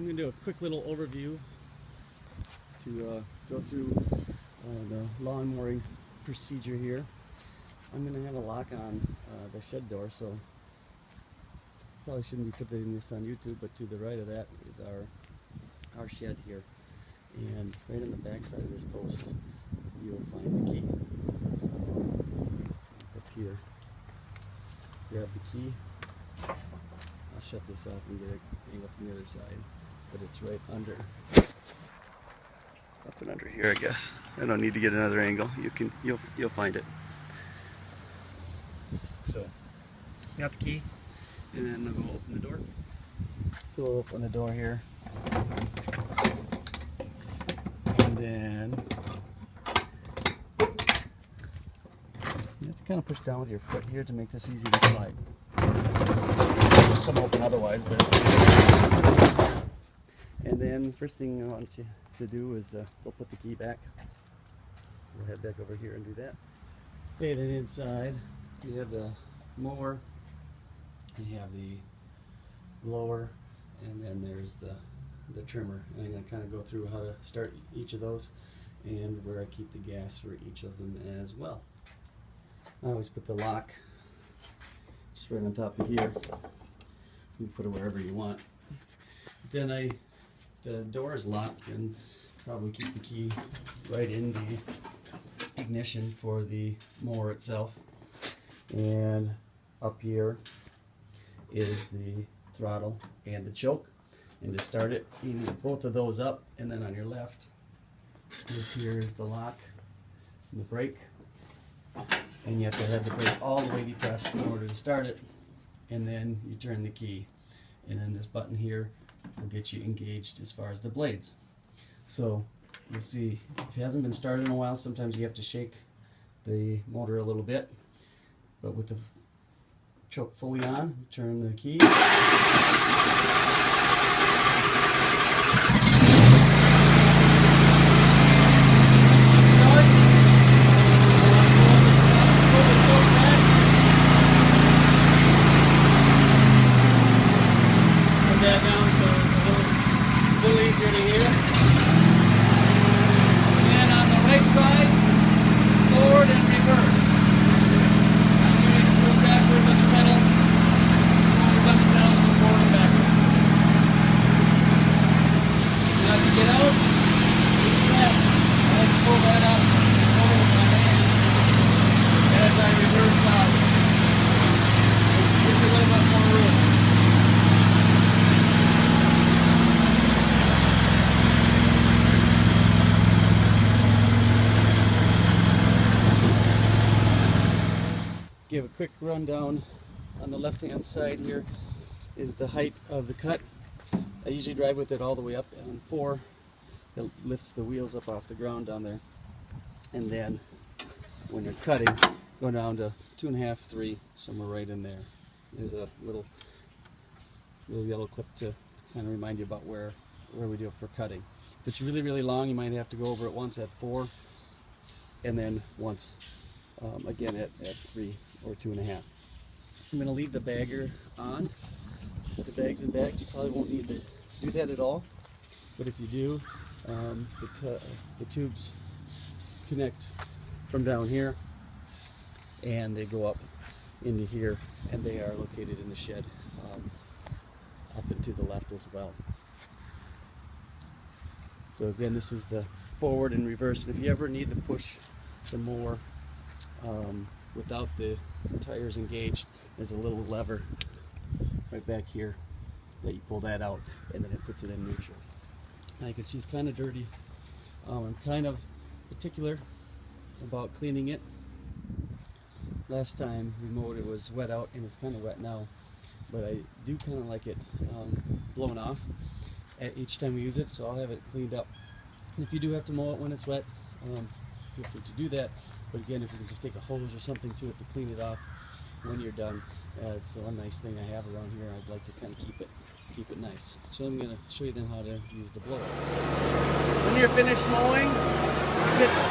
I'm going to do a quick little overview to go through the lawn mowing procedure here. I'm going to have a lock on the shed door, so probably shouldn't be putting this on YouTube, but to the right of that is our shed here. And right on the back side of this post, you'll find the key. So up here, grab the key. I'll shut this off and get an angle from the other side, but it's right under, up and under here, I guess. I don't need to get another angle. You'll find it. So, got the key, and then I'll go open the door. So we'll open the door here, and then you have to kind of push down with your foot here to make this easy to slide. It'll come open otherwise, but it's and then first thing I want you to do is go put the key back. So we'll head back over here and do that. Okay, then inside you have the mower, and you have the blower, and then there's the trimmer. And I'm going to kind of go through how to start each of those and where I keep the gas for each of them as well. I always put the lock just right on top of here. You can put it wherever you want. Then the door is locked, and probably keep the key right in the ignition for the mower itself. And up here is the throttle and the choke. And to start it, you need both of those up, and then on your left, this here is the lock and the brake. And you have to have the brake all the way depressed in order to start it. And then you turn the key. And then this button here will get you engaged as far as the blades. So you'll see, if it hasn't been started in a while, sometimes you have to shake the motor a little bit. But with the choke fully on, turn the key. That down so it's a little easier to hear. And then on the right side, it's forward and reverse. Now you just push backwards on the pedal, forwards on the pedal, and forward and backwards. Now to get out, this step, I like to pull that out over with my hand as I reverse out. It gives you a little bit more room. Give a quick rundown. On the left hand side here is the height of the cut. I usually drive with it all the way up on 4. It lifts the wheels up off the ground down there. And then when you're cutting, go down to 2.5, 3, somewhere right in there. There's a little yellow clip to kind of remind you about where we do it for cutting. If it's really, really long, you might have to go over it once at 4, and then once again at 3 or 2.5. I'm going to leave the bagger on with the bags in back. You probably won't need to do that at all, but if you do, the tubes connect from down here and they go up into here, and they are located in the shed up and to the left as well. So again, this is the forward and reverse, and if you ever need to push the mower without the tires engaged, there's a little lever right back here that you pull that out, and then it puts it in neutral. Now you can see it's kind of dirty. I'm kind of particular about cleaning it. Last time we mowed, it was wet out, and it's kind of wet now, but I do kind of like it blown off at each time we use it, so I'll have it cleaned up. And if you do have to mow it when it's wet, feel free to do that. But again, if you can just take a hose or something to it to clean it off when you're done, it's one nice thing I have around here. I'd like to kind of keep it nice. So I'm going to show you then how to use the blower. When you're finished mowing,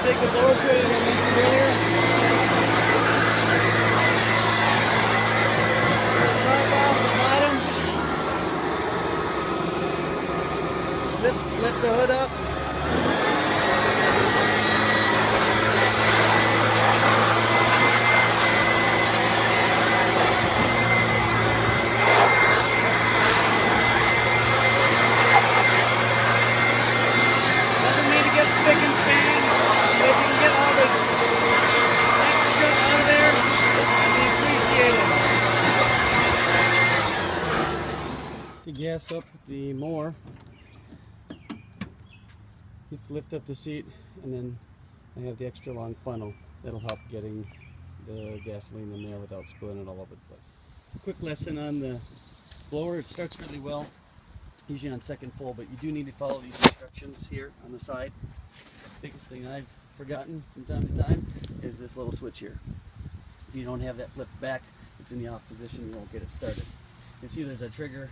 take the blower to it, and make it earlier. Top off the bottom. lift the hood up. Doesn't need to get spick and span. If you can get all the extra out of there, it'd be appreciated. To gas up the mower, you have to lift up the seat, and then I have the extra long funnel that'll help getting the gasoline in there without spilling it all over the place. Quick lesson on the blower. It starts really well, usually on second pull, but you do need to follow these instructions here on the side. Biggest thing I've forgotten from time to time is this little switch here. If you don't have that flipped back, it's in the off position, you won't get it started. You see there's a trigger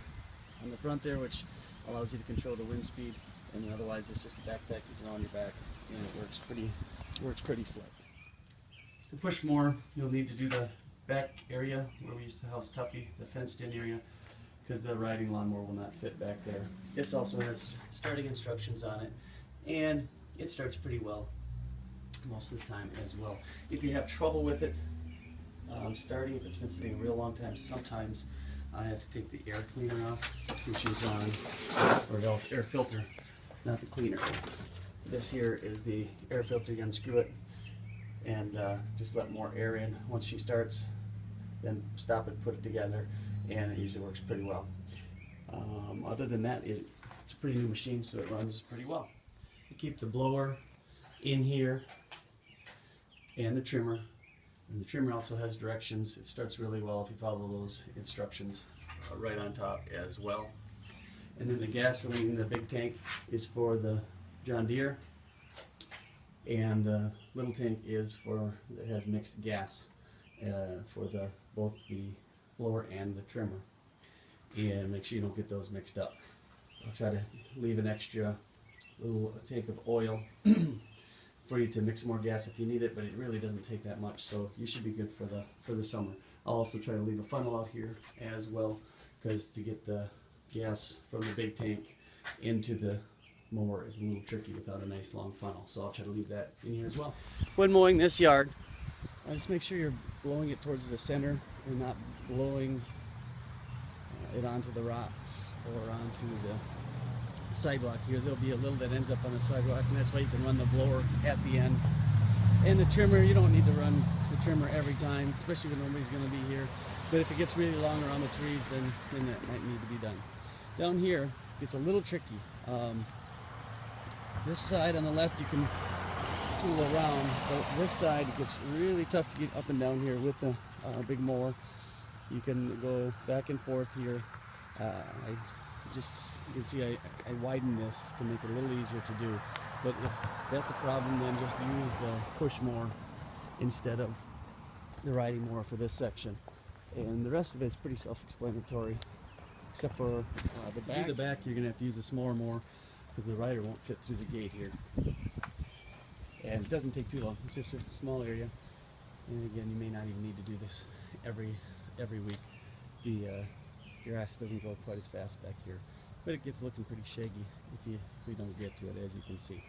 on the front there which allows you to control the wind speed, and then otherwise it's just a backpack you throw on your back, and it works pretty slick. To push more, you'll need to do the back area where we used to house Tuffy, the fenced in area, because the riding lawnmower will not fit back there. This also has starting instructions on it, and it starts pretty well most of the time as well. If you have trouble with it starting, if it's been sitting a real long time, sometimes I have to take the air cleaner off, which is on, or the air filter, not the cleaner. This here is the air filter. You unscrew it and just let more air in. Once she starts, then stop it, put it together, and it usually works pretty well. Other than that, it's a pretty new machine, so it runs pretty well. You keep the blower in here and the trimmer. And the trimmer also has directions. It starts really well if you follow those instructions right on top as well. And then the gasoline, the big tank, is for the John Deere, and the little tank is for, it has mixed gas for both the blower and the trimmer. And make sure you don't get those mixed up. I'll try to leave an extra little tank of oil for you to mix more gas if you need it, but it really doesn't take that much, so you should be good for the summer. I'll also try to leave a funnel out here as well, because to get the gas from the big tank into the mower is a little tricky without a nice long funnel, so I'll try to leave that in here as well. When mowing this yard, just make sure you're blowing it towards the center and not blowing it onto the rocks or onto the sidewalk here. There'll be a little that ends up on the sidewalk, and that's why you can run the blower at the end. And the trimmer, you don't need to run the trimmer every time, especially when nobody's going to be here. But if it gets really long around the trees, then that might need to be done. Down here, it's a little tricky. This side on the left you can tool around, but this side it gets really tough to get up and down here with the big mower. You can go back and forth here. You can see I widen this to make it a little easier to do. But if that's a problem, then just use the push mower instead of the riding mower for this section. And the rest of it's pretty self-explanatory, except for the back. To do the back, you're going to have to use a smaller mower because the rider won't fit through the gate here. And it doesn't take too long. It's just a small area. And again, you may not even need to do this every week. The grass doesn't grow quite as fast back here, but it gets looking pretty shaggy if we don't get to it, as you can see.